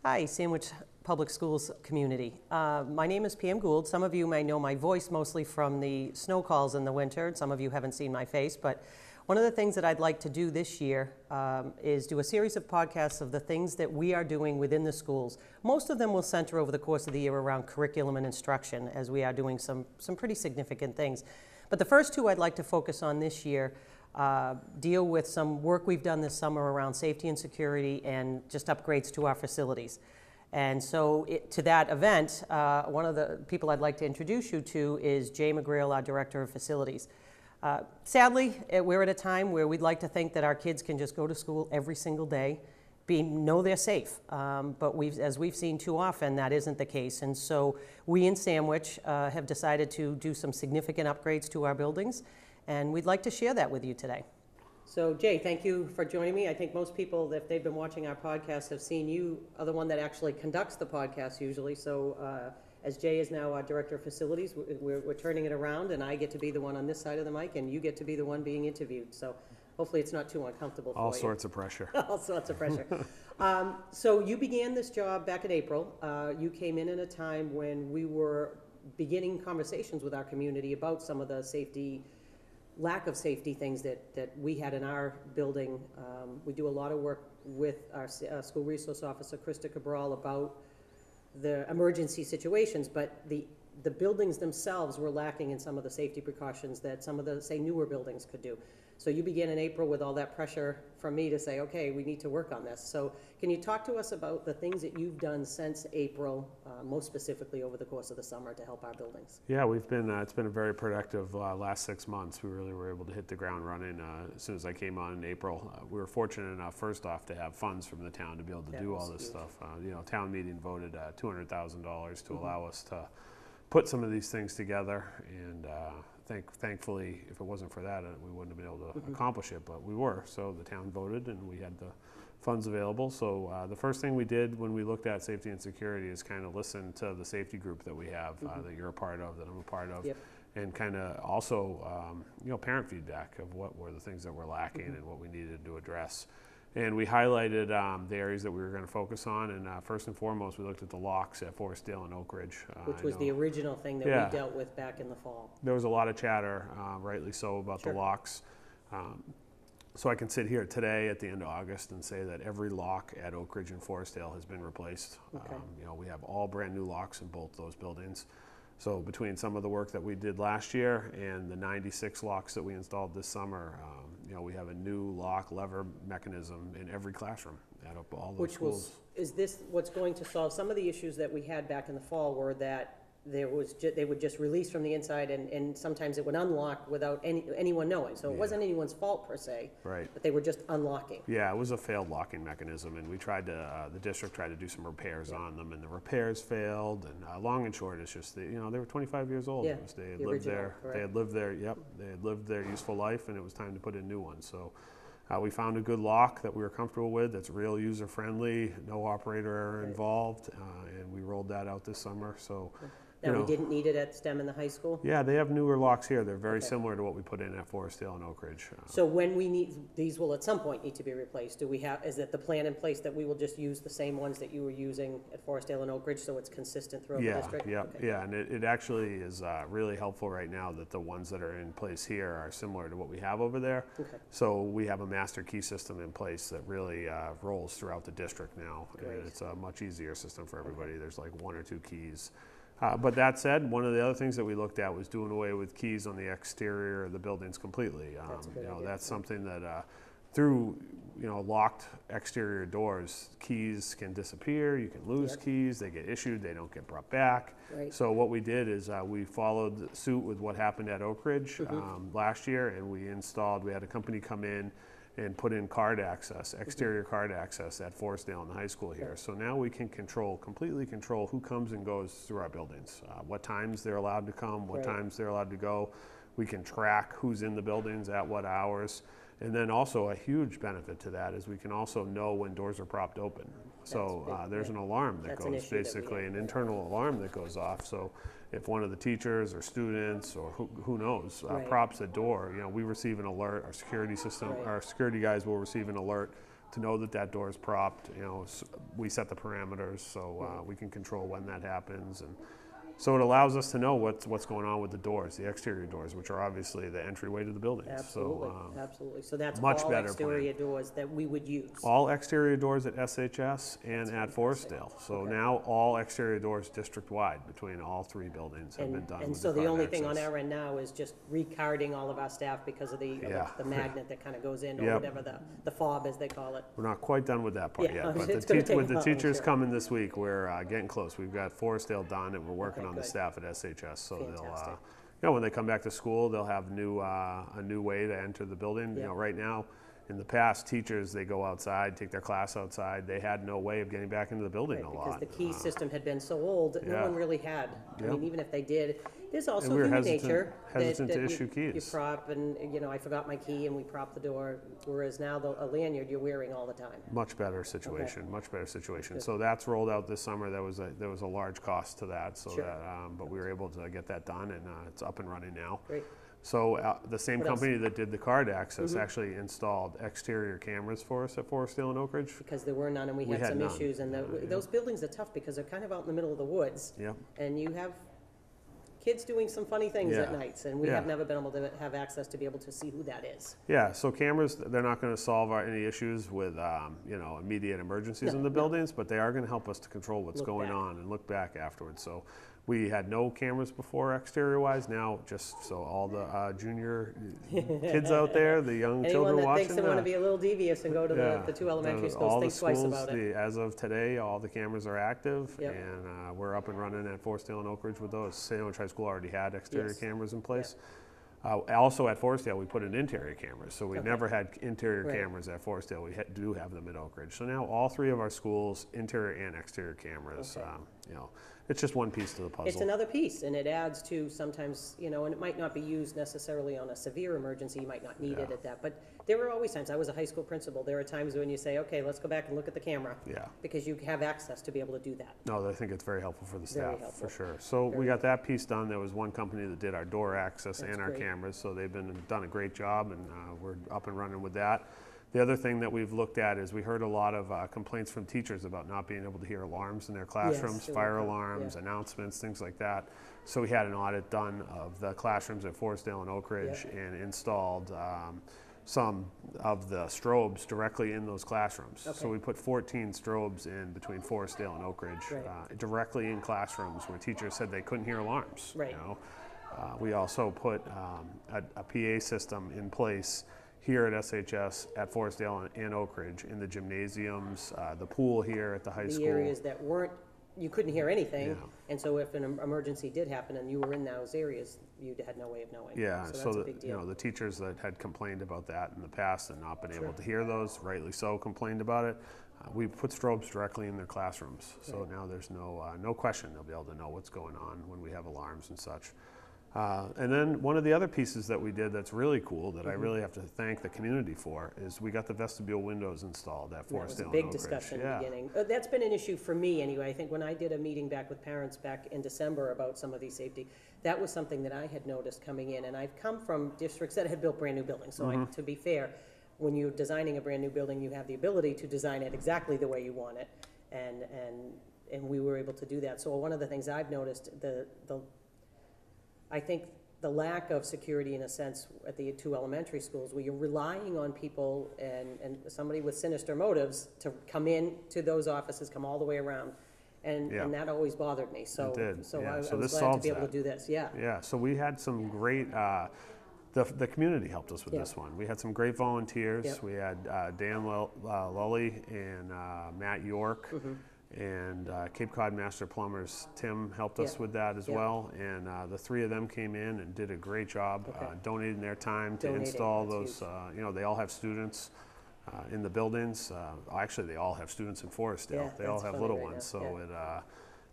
Hi, Sandwich Public Schools community. My name is Pam Gould. Some of you may know my voice mostly from the snow calls in the winter. Some of you haven't seen my face, but one of the things that I'd like to do this year is do a series of podcasts of the things that we are doing within the schools. Most of them will center over the course of the year around curriculum and instruction, as we are doing some pretty significant things. But the first two I'd like to focus on this year deal with some work we've done this summer around safety and security and just upgrades to our facilities. And so to that event, one of the people I'd like to introduce you to is Jay McGrail, our Director of Facilities. Sadly, we're at a time where we'd like to think that our kids can just go to school every single day, know they're safe. But as we've seen too often, that isn't the case. And so we in Sandwich have decided to do some significant upgrades to our buildings, and we'd like to share that with you today. So Jay, thank you for joining me. I think most people, if they've been watching our podcast, have seen you are the one that actually conducts the podcast usually. So as Jay is now our Director of Facilities, we're turning it around, and I get to be the one on this side of the mic, and you get to be the one being interviewed. So hopefully it's not too uncomfortable for you. All sorts of pressure. All sorts of pressure. So you began this job back in April. You came in a time when we were beginning conversations with our community about some of the lack of safety things that we had in our building. We do a lot of work with our school resource officer, Krista Cabral, about the emergency situations, but the buildings themselves were lacking in some of the safety precautions that some of the, say, newer buildings could do. So you began in April with all that pressure from me to say, okay, we need to work on this. So can you talk to us about the things that you've done since April, most specifically over the course of the summer, to help our buildings? Yeah, we've been, it's been a very productive last 6 months. We really were able to hit the ground running as soon as I came on in April. We were fortunate enough, first off, to have funds from the town to be able to do all this huge stuff. Town meeting voted $200,000 to allow us to put some of these things together, and thankfully, if it wasn't for that, we wouldn't have been able to accomplish it, but we were. So the town voted, and we had the funds available. So the first thing we did when we looked at safety and security is kind of listen to the safety group that we have, that you're a part of, that I'm a part of, and kind of also, parent feedback of what were the things that were lacking and what we needed to address. And we highlighted the areas that we were going to focus on, and first and foremost, we looked at the locks at Forestdale and Oak Ridge. Which was the original thing that we dealt with back in the fall. There was a lot of chatter, rightly so, about the locks. So I can sit here today at the end of August and say that every lock at Oak Ridge and Forestdale has been replaced. Okay. We have all brand new locks in both those buildings. So between some of the work that we did last year and the 96 locks that we installed this summer, we have a new lock lever mechanism in every classroom at all those schools. Is this what's going to solve some of the issues that we had back in the fall, were that they would just release from the inside, and sometimes it would unlock without anyone knowing. So it wasn't anyone's fault per se, right? But they were just unlocking. Yeah, it was a failed locking mechanism, and we tried to, the district tried to do some repairs on them, and the repairs failed. And long and short, it's just they were 25 years old. Yeah, They had lived there. They had lived there. Yep, they had lived their useful life, and it was time to put in new ones. So. We found a good lock that we were comfortable with, that's real user-friendly, no operator error involved, and we rolled that out this summer. So. Now, we didn't need it at STEM in the high school? Yeah, they have newer locks here. They're very similar to what we put in at Forestdale and Oak Ridge. So when we need, these will at some point need to be replaced. Is it the plan in place that we will just use the same ones that you were using at Forestdale and Oak Ridge, so it's consistent throughout the district? Yeah, and it actually is really helpful right now that the ones that are in place here are similar to what we have over there. Okay. So we have a master key system in place that really rolls throughout the district now. Great. And it's a much easier system for everybody. Okay. There's like 1 or 2 keys. But that said, one of the other things that we looked at was doing away with keys on the exterior of the buildings completely. That's something that through locked exterior doors, keys can disappear. You can lose keys. They get issued. They don't get brought back. Right. So what we did is we followed suit with what happened at Oak Ridge last year, and we had a company come in and put in card access, exterior card access at Forestdale in the high school here. So now we can completely control who comes and goes through our buildings, what times they're allowed to come, what times they're allowed to go. We can track who's in the buildings at what hours. And then also a huge benefit to that is we can also know when doors are propped open. So there's an alarm that goes, basically an internal alarm that goes off. So if one of the teachers or students or who knows props a door, we receive an alert. Our security system, our security guys will receive an alert to know that that door is propped. You know, we set the parameters, so we can control when that happens, and so it allows us to know what's going on with the doors, the exterior doors, which are obviously the entryway to the buildings. Absolutely, absolutely. So that's much all better exterior doors that we would use. All exterior doors at SHS and at Forestdale. So now all exterior doors district-wide between all 3 buildings have been done. And with so the the card only thing on access. our end now is just recarding all of our staff because of the magnet that kind of goes in, or whatever the fob as they call it. We're not quite done with that part Yeah, yet, but it's gonna take with a the while, teachers sure. coming this week, we're getting close. We've got Forestdale done, and we're working on the good. staff at SHS. So they'll, Fantastic. you know, when they come back to school, they'll have a new way to enter the building. Yeah. You know, right now, in the past, teachers, they go outside, take their class outside. They had no way of getting back into the building a lot. Because the key system had been so old, no one really had. I mean, even if they did, there's also we were human hesitant- nature. hesitant to you- issue keys. You prop and, you know, I forgot my key and we prop the door, whereas now a lanyard you're wearing all the time. Much better situation, much better situation. So that's rolled out this summer. There was a large cost to that, so that, but we were able to get that done, and it's up and running now. Great. So the same What else? company that did the card access actually installed exterior cameras for us at Forestdale and Oak Ridge. Because there were none and we had had some none. issues, and those buildings are tough because they're kind of out in the middle of the woods. Yep. And you have kids doing some funny things at Yeah. nights, and we Yeah. have never been able to have access to be able to see who that is. Yeah, so cameras, they're not going to solve any issues with, you know, immediate emergencies in the buildings, but they are going to help us to control what's Look going back. on and look back afterwards. So we had no cameras before exterior-wise. Now, just so all the junior kids out there, the young Anyone children that watching, thinks they want to be a little devious and go to the 2 elementary schools, all think the twice schools, about it. as of today, all the cameras are active, Yep. and we're up and running at Forestdale and Oak Ridge with those. Sandwich High School already had exterior Yes. cameras in place. Also at Forestdale, we put in interior cameras, so we never had interior Right. cameras at Forestdale. We do have them at Oak Ridge. So now all 3 of our schools, interior and exterior cameras. You know, it's just one piece to the puzzle. It's another piece, and it adds to sometimes, you know, and it might not be used necessarily on a severe emergency, you might not need it at that, but there are always times, I was a high school principal, there are times when you say, okay, let's go back and look at the camera. Yeah. Because you have access to be able to do that. No, I think it's very helpful for the Very staff, helpful. for sure. So we got that piece done. There was one company that did our door access and our great. cameras, so they've done a great job, and we're up and running with that. The other thing that we've looked at is we heard a lot of complaints from teachers about not being able to hear alarms in their classrooms, there fire we go. alarms, announcements, things like that. So we had an audit done of the classrooms at Forestdale and Oak Ridge and installed some of the strobes directly in those classrooms. Okay. So we put 14 strobes in between Forestdale and Oak Ridge, Right. directly in classrooms where teachers said they couldn't hear alarms. Right. You know? We also put a PA system in place here at SHS, at Forestdale and Oak Ridge, in the gymnasiums, the pool here at the high school. The areas that weren't, you couldn't hear anything, Yeah. and so if an emergency did happen and you were in those areas, you had no way of knowing. Yeah, So so that's a the, big you deal. know, the teachers that had complained about that in the past and not been able to hear those, rightly so, complained about it. We put strobes directly in their classrooms, so now there's no question they'll be able to know what's going on when we have alarms and such. And then one of the other pieces that we did that's really cool that I really have to thank the community for is we got the vestibule windows installed at That was Forestdale a and big Oak Ridge. discussion in the beginning. That's been an issue for me anyway. I think when I did a meeting back with parents back in December about some of these safety, that was something that I had noticed coming in. And I've come from districts that had built brand new buildings. So to be fair, when you're designing a brand new building, you have the ability to design it exactly the way you want it. And we were able to do that. So one of the things I've noticed, I think the lack of security in a sense at the 2 elementary schools where you're relying on people and somebody with sinister motives to come in to those offices, come all the way around. And that always bothered me. So, It did, so yeah. I So was this glad to solves be able that. to do this. Yeah. Yeah, so we had some great, the community helped us with this one. We had some great volunteers. Yep. We had Dan Lully and Matt York, and Cape Cod Master Plumbers Tim helped us with that as well. And the 3 of them came in and did a great job, donating their time to install those. You know, they all have students in the buildings. Actually, they all have students in Forestdale. Yeah, they all that's have funny little right ones, now. so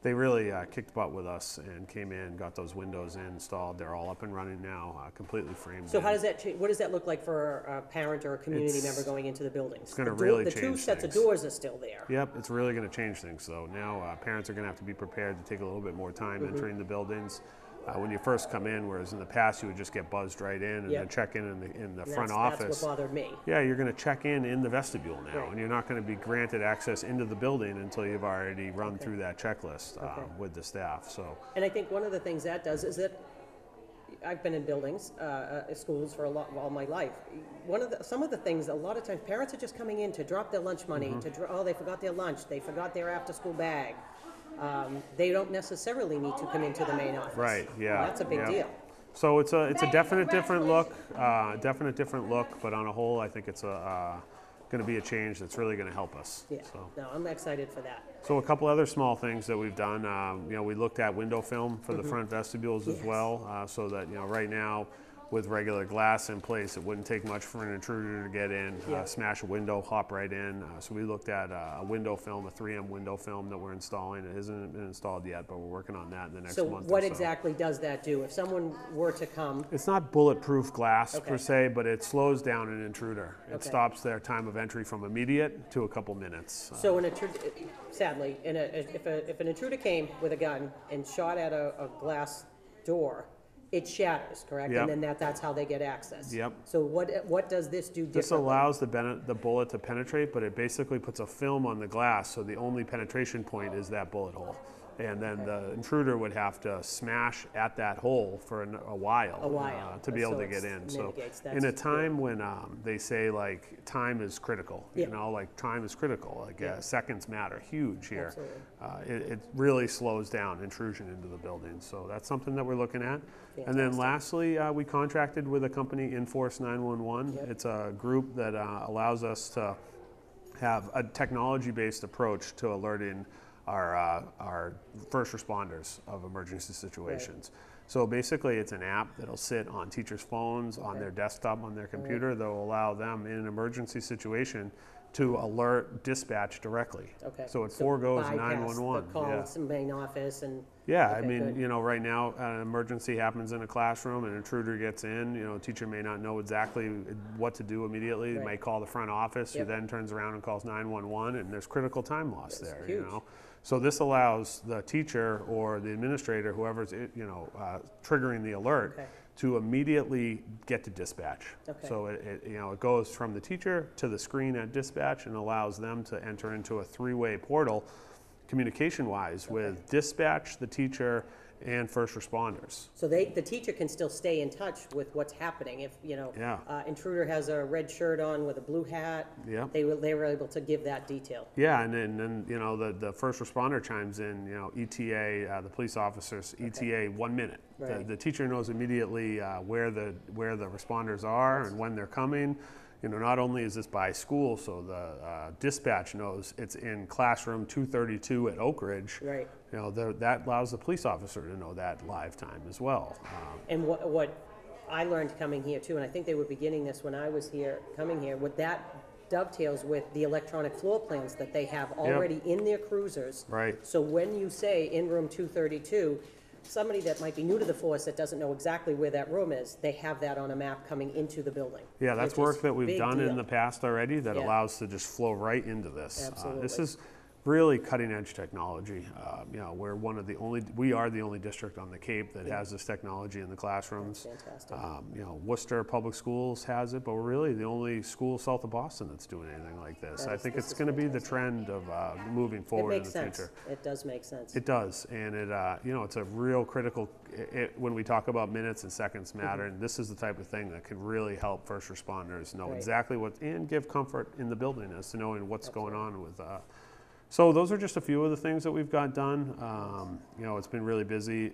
they really kicked butt with us and came in, got those windows installed. They're all up and running now, completely framed. So in. how does that change? What does that look like for a parent or a community It's- member going into the buildings? it's gonna The really the 2 change sets things. of doors are still there. Yep, it's really going to change things. So now parents are going to have to be prepared to take a little bit more time entering the buildings. when you first come in, whereas in the past you would just get buzzed right in and then check in the front office. That's what bothered me. Yeah, you're going to check in the vestibule now, and you're not going to be granted access into the building until you've already run through that checklist with the staff. So, and I think one of the things that does is that I've been in buildings, schools for all my life. Some of the things, a lot of times, parents are just coming in to drop their lunch money. They forgot their lunch. They forgot their after-school bag. They don't necessarily need to come into the main office. Right. Yeah. And that's a big deal. So it's a definite different look, but on a whole, I think it's going to be a change that's really going to help us. Yeah. So. No, I'm excited for that. So a couple other small things that we've done. We looked at window film for the front vestibules as well, so that right now, with regular glass in place, it wouldn't take much for an intruder to get in, smash a window, hop right in. So we looked at a window film, a 3M window film that we're installing. It hasn't been installed yet, but we're working on that in the next month or so. So what exactly does that do? If someone were to come? It's not bulletproof glass per se, but it slows down an intruder. It stops their time of entry from immediate to a couple minutes. So sadly, if an intruder came with a gun and shot at a glass door, it shatters, correct? Yep. And then that's how they get access. Yep. So what does this do differently? This allows the bullet to penetrate, but it basically puts a film on the glass, so the only penetration point is that bullet hole. And then the intruder would have to smash at that hole for a while to be able to get in. So in a time when they say like time is critical, time is critical, seconds matter, huge here. It really slows down intrusion into the building. So that's something that we're looking at. Fantastic. And then lastly, we contracted with a company, Enforce 911. It's a group that allows us to have a technology-based approach to alerting our first responders of emergency situations. Right. So basically it's an app that'll sit on teachers' phones, on their desktop, on their computer, that will allow them in an emergency situation to alert dispatch directly. Okay. So it foregoes 911. The call to the main office and. Yeah, right now an emergency happens in a classroom, an intruder gets in, a teacher may not know exactly what to do immediately. They might call the front office, who then turns around and calls 911, and there's critical time loss there, huge. So this allows the teacher or the administrator, whoever's triggering the alert, to immediately get to dispatch. Okay. So it goes from the teacher to the screen at dispatch and allows them to enter into a three-way portal communication-wise with dispatch, the teacher, and first responders. So the teacher can still stay in touch with what's happening. If intruder has a red shirt on with a blue hat, they were able to give that detail. Yeah, and then the first responder chimes in. ETA, the police officers, ETA 1 minute. Right. The teacher knows immediately where the responders are and when they're coming. Not only is this by school, so the dispatch knows it's in classroom 232 at Oak Ridge. Right. That allows the police officer to know that live time as well. And what I learned coming here too, and I think they were beginning this when I was coming here, what that dovetails with the electronic floor plans that they have already in their cruisers. Right. So when you say in room 232, somebody that might be new to the force that doesn't know exactly where that room is, they have that on a map coming into the building. Yeah, that's work that we've done in the past already that allows to just flow right into this. Absolutely. This is really cutting edge technology. We are the only district on the Cape that has this technology in the classrooms. That's fantastic. Worcester Public Schools has it, but we're really the only school south of Boston that's doing anything like this. I think it's going to be the trend of moving forward in the future. It does make sense. It does, and it's a real critical. When we talk about minutes and seconds matter, and this is the type of thing that can really help first responders know exactly and give comfort in the building as to knowing what's going on with. So those are just a few of the things that we've got done. It's been really busy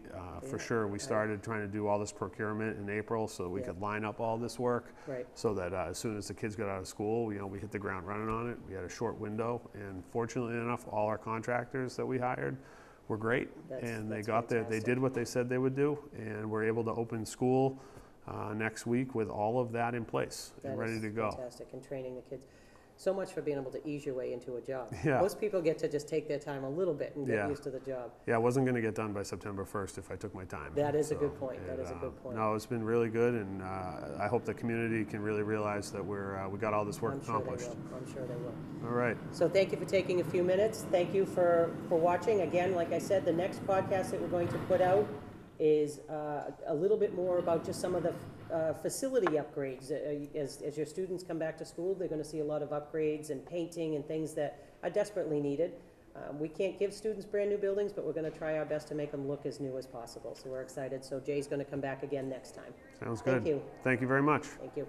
for sure. We started trying to do all this procurement in April so that we could line up all this work so that as soon as the kids got out of school, we hit the ground running on it. We had a short window, and fortunately enough, all our contractors that we hired were great, and they got there. They did what they said they would do, and we're able to open school next week with all of that in place and ready to go. Fantastic, and training the kids. So much for being able to ease your way into a job. Yeah. Most people get to just take their time a little bit and get used to the job. Yeah, I wasn't going to get done by September 1st if I took my time. That is a good point. That is a good point. No, it's been really good, and I hope the community can really realize that we got all this work accomplished. I'm sure they will. All right. So thank you for taking a few minutes. Thank you for watching. Again, like I said, the next podcast that we're going to put out is a little bit more about just some of the facility upgrades. As your students come back to school, they're going to see a lot of upgrades and painting and things that are desperately needed. We can't give students brand new buildings, but we're going to try our best to make them look as new as possible. So we're excited. So Jay's going to come back again next time. Sounds good. Thank you. Thank you very much. Thank you.